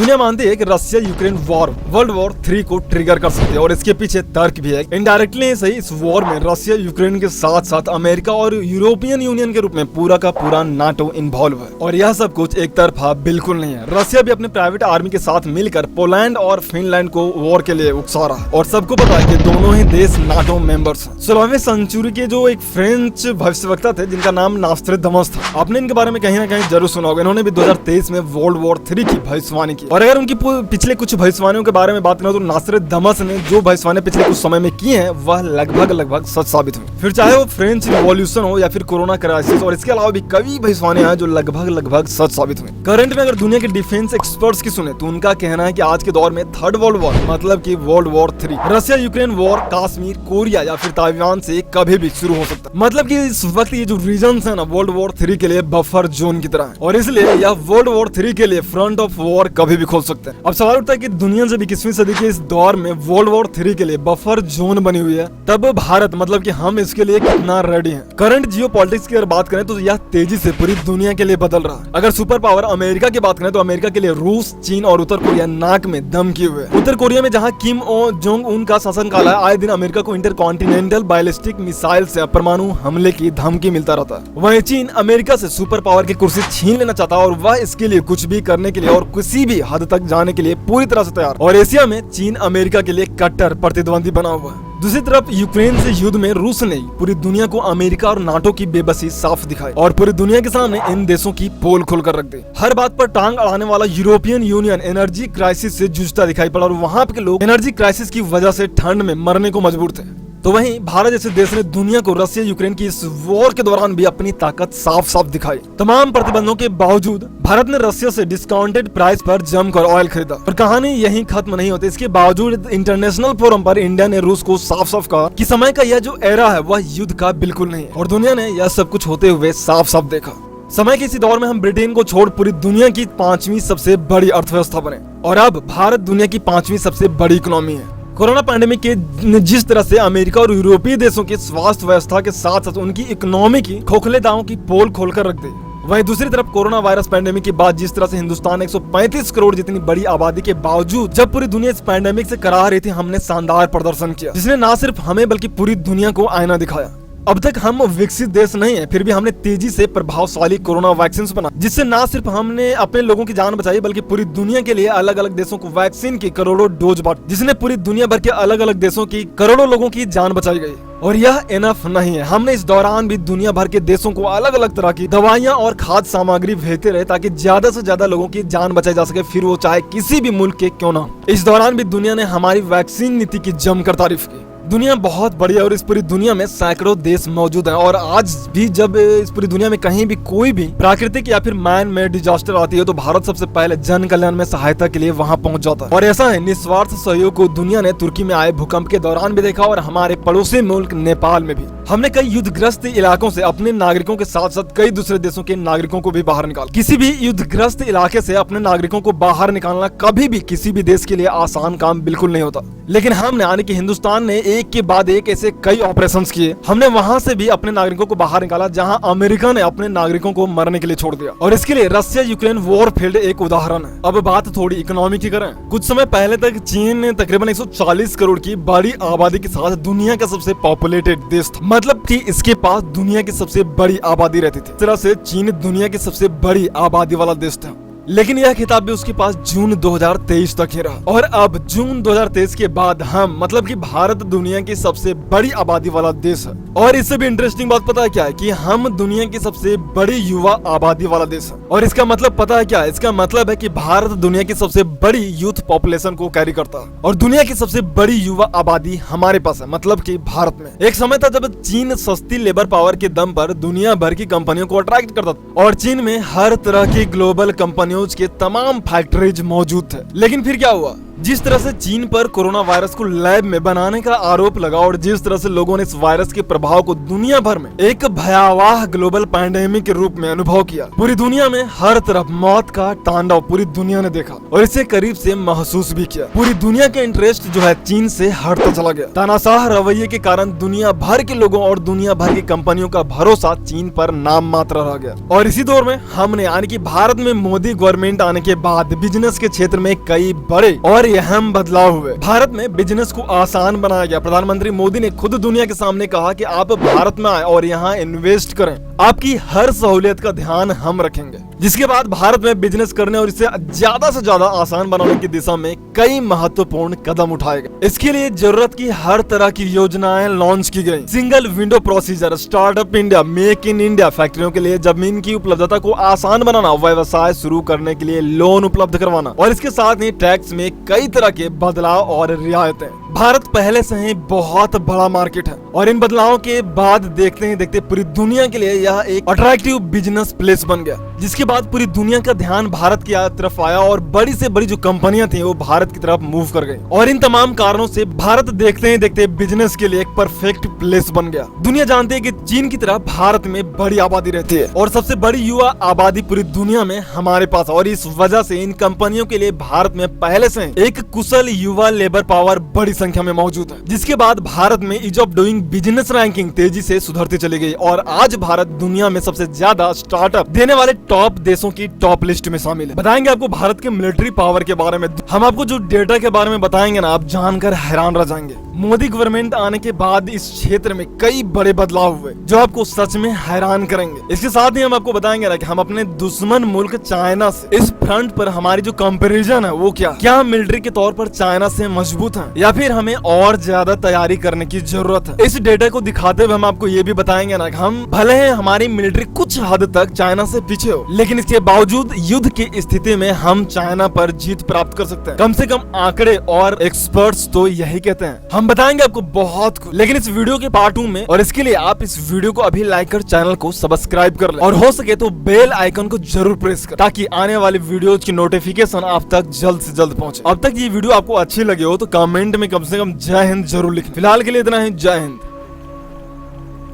दुनिया मानती है कि Russia Ukraine war world war 3 को ट्रिगर कर सकती है और इसके पीछे तर्क भी है। इनडायरेक्टली सही इस वॉर में रशिया यूक्रेन के साथ साथ अमेरिका और यूरोपियन यूनियन के रूप में पूरा का पूरा नाटो इन्वॉल्व है और यह सब कुछ एक तरफा बिल्कुल नहीं है। रशिया भी अपने प्राइवेट आर्मी के साथ मिलकर पोलैंड और फिनलैंड को वॉर के लिए उकसा रहा है और सबको पता है कि दोनों ही देश नाटो मेंबर्स हैं। 16वीं सेंचुरी के जो एक फ्रेंच भविष्यवक्ता थे जिनका नाम नास्ट्रेडमस था, आपने इनके बारे में कहीं ना कहीं जरूर सुना होगा। इन्होंने भी 2023 में वर्ल्ड वॉर 3 की भविष्यवाणी की और अगर उनकी पिछले कुछ भविष्यवाणियों के बारे में बात करें तो नास्ट्रेडमस ने जो भविष्यवाणी पिछले कुछ समय में की है वह लगभग सच साबित हुई। फिर चाहे वो फ्रेंच रिवॉल्यूशन हो या फिर कोरोना क्राइसिस और इसके अलावा भी कई भविष्यवाणियां हैं जो लगभग सच साबित हुई। करंट में अगर दुनिया के डिफेंस एक्सपर्ट्स की सुने तो उनका कहना है कि आज के दौर में थर्ड वर्ल्ड वॉर मतलब कि world war 3 Russia Ukraine war Kashmir Korea या फिर ताइवान से कभी भी शुरू हो सकता है। मतलब कि इस वक्त ये जो रीजन है ना वर्ल्ड वॉर 3 के लिए बफर जोन की तरह है और इसलिए यह वर्ल्ड वॉर 3 के लिए फ्रंट ऑफ वॉर कभी भी खोल सकते हैं। अब सवाल उठता है कि दुनिया जब 21वीं सदी के इस दौर में वर्ल्ड वॉर 3 के लिए बफर जोन बनी हुई है तब भारत मतलब कि हम इसके लिए कितना रेडी हैं। करंट जियोपॉलिटिक्स की अगर बात करें तो यह तेजी से पूरी दुनिया के लिए बदल रहा है। अगर सुपर पावर अमेरिका की बात करें तो अमेरिका के लिए रूस चीन और उत्तर कोरिया नाक में दम किए हुए। उत्तर कोरिया में जहां किम जोंग उन का शासनकाल है आए दिन अमेरिका को इंटरकॉन्टिनेंटल बैलिस्टिक मिसाइल से परमाणु हमले की धमकी मिलता रहता है। वहीं चीन अमेरिका से सुपर पावर की कुर्सी छीन लेना चाहता है और वह इसके लिए कुछ भी करने के लिए और किसी भी हद तक जाने के लिए पूरी तरह से तैयार। और एशिया में चीन अमेरिका के लिए कट्टर प्रतिद्वंदी बना हुआ है। दूसरी तरफ यूक्रेन से युद्ध में रूस ने पूरी दुनिया को अमेरिका और नाटो की बेबसी साफ दिखाई और पूरी दुनिया के सामने इन देशों की पोल खोलकर रख दी। हर बात पर टांग अड़ाने वाला यूरोपियन यूनियन एनर्जी क्राइसिस से जूझता दिखाई पड़ा और वहां के लोग एनर्जी क्राइसिस की वजह से ठंड में मरने को मजबूर थे। तो वहीं भारत जैसे देश ने दुनिया को रशिया यूक्रेन की इस वॉर के दौरान भी अपनी ताकत साफ दिखाई। तमाम प्रतिबंधों के बावजूद भारत ने रशिया से डिस्काउंटेड प्राइस पर जमकर ऑयल खरीदा और कहानी यहीं खत्म नहीं होती। इसके बावजूद इंटरनेशनल फोरम पर इंडिया ने रूस को साफ कहा कि समय का यह जो एरा है वह युद्ध का बिल्कुल नहीं और दुनिया ने यह सब कुछ होते हुए साफ देखा। समय के इसी दौर में हम ब्रिटेन को छोड़ पूरी दुनिया की 5वीं सबसे बड़ी अर्थव्यवस्था बने और अब भारत दुनिया की 5वीं सबसे बड़ी इकोनॉमी है। कोरोना पैंडेमिक के जिस तरह से अमेरिका और यूरोपीय देशों की स्वास्थ्य व्यवस्था के साथ साथ उनकी इकोनॉमी की खोखले दांवों की पोल खोलकर रख दी, वहीं दूसरी तरफ कोरोना वायरस पैंडेमिक के बाद जिस तरह से हिंदुस्तान 135 करोड़ जितनी बड़ी आबादी के बावजूद जब पूरी दुनिया इस पैंडेमिक से करा रही थी हमने शानदार प्रदर्शन किया जिसने न सिर्फ हमें बल्कि पूरी दुनिया को आईना दिखाया। अब तक हम विकसित देश नहीं है फिर भी हमने तेजी से प्रभावशाली कोरोना वैक्सीन बना जिससे न सिर्फ हमने अपने लोगों की जान बचाई बल्कि पूरी दुनिया के लिए अलग अलग देशों को वैक्सीन की करोड़ों डोज बांटी जिसने पूरी दुनिया भर के अलग अलग देशों की करोड़ों लोगों की जान बचाई गई। और यह इनफ नहीं है, हमने इस दौरान भी दुनिया भर के देशों को अलग अलग तरह की दवाइयां और खाद्य सामग्री भेजते रहे ताकि ज्यादा से ज्यादा लोगों की जान बचाई जा सके, फिर वो चाहे किसी भी मुल्क के क्यों ना। इस दौरान भी दुनिया ने हमारी वैक्सीन नीति की जमकर तारीफ की। दुनिया बहुत बड़ी है और इस पूरी दुनिया में सैकड़ों देश मौजूद हैं और आज भी जब इस पूरी दुनिया में कहीं भी कोई भी प्राकृतिक या फिर मैन मेड डिजास्टर आती है तो भारत सबसे पहले जन कल्याण में सहायता के लिए वहां पहुंच जाता है। और ऐसा है निस्वार्थ सहयोग को दुनिया ने तुर्की में आए भूकंप के दौरान भी देखा और हमारे पड़ोसी मुल्क नेपाल में भी। हमने कई युद्धग्रस्त इलाकों से अपने नागरिकों के साथ साथ कई दूसरे देशों के नागरिकों को भी बाहर निकाला। किसी भी युद्धग्रस्त इलाके से अपने नागरिकों को बाहर निकालना कभी भी किसी भी देश के लिए आसान काम बिल्कुल नहीं होता, लेकिन हमने यानी कि हिंदुस्तान ने एक के बाद एक ऐसे कई ऑपरेशंस किए। हमने वहां से भी अपने नागरिकों को बाहर निकाला जहां अमेरिका ने अपने नागरिकों को मरने के लिए छोड़ दिया और इसके लिए रशिया यूक्रेन वॉर फील्ड एक उदाहरण है। अब बात थोड़ी इकोनॉमी की करें। कुछ समय पहले तक चीन तकरीबन 140 करोड़ की बड़ी आबादी के साथ दुनिया का सबसे पॉपुलेटेड देश था, मतलब कि इसके पास दुनिया की सबसे बड़ी आबादी रहती थी। इस तरह से चीन दुनिया की सबसे बड़ी आबादी वाला देश था, लेकिन यह खिताब भी उसके पास जून 2023 तक ही रहा। और अब जून 2023 के बाद हम मतलब कि भारत दुनिया की सबसे बड़ी आबादी वाला देश है। और इससे भी इंटरेस्टिंग बात पता है क्या है कि हम दुनिया की सबसे बड़ी युवा आबादी वाला देश है। और इसका मतलब पता है क्या है? इसका मतलब है कि भारत दुनिया की सबसे बड़ी यूथ पॉपुलेशन को कैरी करता है और दुनिया की सबसे बड़ी युवा आबादी हमारे पास है, मतलब कि भारत में। एक समय था जब चीन सस्ती लेबर पावर के दम पर दुनिया भर की कंपनियों को अट्रैक्ट करता था और चीन में हर तरह की ग्लोबल कंपनियों के तमाम फैक्ट्रीज मौजूद थे। लेकिन फिर क्या हुआ? जिस तरह से चीन पर कोरोना वायरस को लैब में बनाने का आरोप लगा और जिस तरह से लोगों ने इस वायरस के प्रभाव को दुनिया भर में एक भयावह ग्लोबल पैंडेमिक के रूप में अनुभव किया, पूरी दुनिया में हर तरफ मौत का तांडव पूरी दुनिया ने देखा और इसे करीब से महसूस भी किया। पूरी दुनिया का इंटरेस्ट जो है चीन से हटता चला गया। तानाशाह रवैये के कारण दुनिया भर के लोगों और दुनिया भर की कंपनियों का भरोसा चीन पर नाम मात्र रह गया। और इसी दौर में हमने यानी कि भारत में मोदी गवर्नमेंट आने के बाद बिजनेस के क्षेत्र में कई बड़े और अहम बदलाव हुए। भारत में बिजनेस को आसान बनाया गया। प्रधानमंत्री मोदी ने खुद दुनिया के सामने कहा कि आप भारत में आए और यहाँ इन्वेस्ट करें, आपकी हर सहूलियत का ध्यान हम रखेंगे। जिसके बाद भारत में बिजनेस करने और इसे ज्यादा से ज्यादा आसान बनाने की दिशा में कई महत्वपूर्ण कदम उठाए गए। इसके लिए जरूरत की हर तरह की योजनाएं लॉन्च की गई। Single window procedure, startup India, make in India, फैक्ट्रियों के लिए जमीन की उपलब्धता को आसान बनाना, व्यवसाय शुरू करने के लिए लोन उपलब्ध करवाना और इसके साथ ही टैक्स में कई तरह के बदलाव और रियायतें। भारत पहले से ही बहुत बड़ा मार्केट है और इन बदलावों के बाद देखते ही देखते पूरी दुनिया के लिए यह एक अट्रैक्टिव बिजनेस प्लेस बन गया। जिसके बाद पूरी दुनिया का ध्यान भारत की तरफ आया और बड़ी से बड़ी जो कंपनियां थी वो भारत की तरफ मूव कर गई और इन तमाम कारणों से भारत देखते ही देखते बिजनेस के लिए एक परफेक्ट प्लेस बन गया। दुनिया जानती है कि चीन की तरह भारत में बड़ी आबादी रहती है और सबसे बड़ी युवा आबादी पूरी दुनिया में हमारे पास, और इस वजह से इन कंपनियों के लिए भारत में पहले से एक कुशल युवा लेबर पावर बड़ी संख्या में मौजूद है। जिसके बाद भारत में ease of doing business ranking तेजी से सुधरती चली गई और आज भारत दुनिया में सबसे ज्यादा स्टार्टअप देने वाले टॉप देशों की टॉप लिस्ट में शामिल है। बताएंगे आपको भारत के मिलिट्री पावर के बारे में, हम आपको जो डेटा के बारे में बताएंगे ना, आप जानकर हैरान रह जाएंगे। मोदी गवर्नमेंट आने के बाद इस क्षेत्र में कई बड़े बदलाव हुए जो आपको सच में हैरान करेंगे। इसके साथ ही हम आपको बताएंगे ना कि हम अपने दुश्मन मुल्क चाइना से इस फ्रंट पर हमारी जो कंपैरिजन है वो क्या मिलिट्री के तौर पर चाइना से मजबूत है या फिर हमें और ज्यादा तैयारी करने की जरूरत है। इस डेटा को दिखाते हुए हम आपको ये भी बताएंगे ना कि हम भले ही हमारी मिलिट्री कुछ हद तक चाइना से पीछे हो, लेकिन इसके बावजूद युद्ध की स्थिति में हम चाइना पर जीत प्राप्त कर सकते हैं। कम से कम आंकड़े और एक्सपर्ट्स तो यही कहते हैं। हम बताएंगे आपको बहुत कुछ, लेकिन इस वीडियो के पार्ट 2 में, और इसके लिए आप इस वीडियो को अभी लाइक कर चैनल को सब्सक्राइब कर ले और हो सके तो बेल आइकन को जरूर प्रेस कर ताकि आने वाली वीडियोज की नोटिफिकेशन आप तक जल्द से जल्द पहुंचे। अब तक ये वीडियो आपको अच्छी लगी हो तो कमेंट में कम से कम जय हिंद जरूर लिखें। फिलहाल के लिए इतना ही, जय हिंद।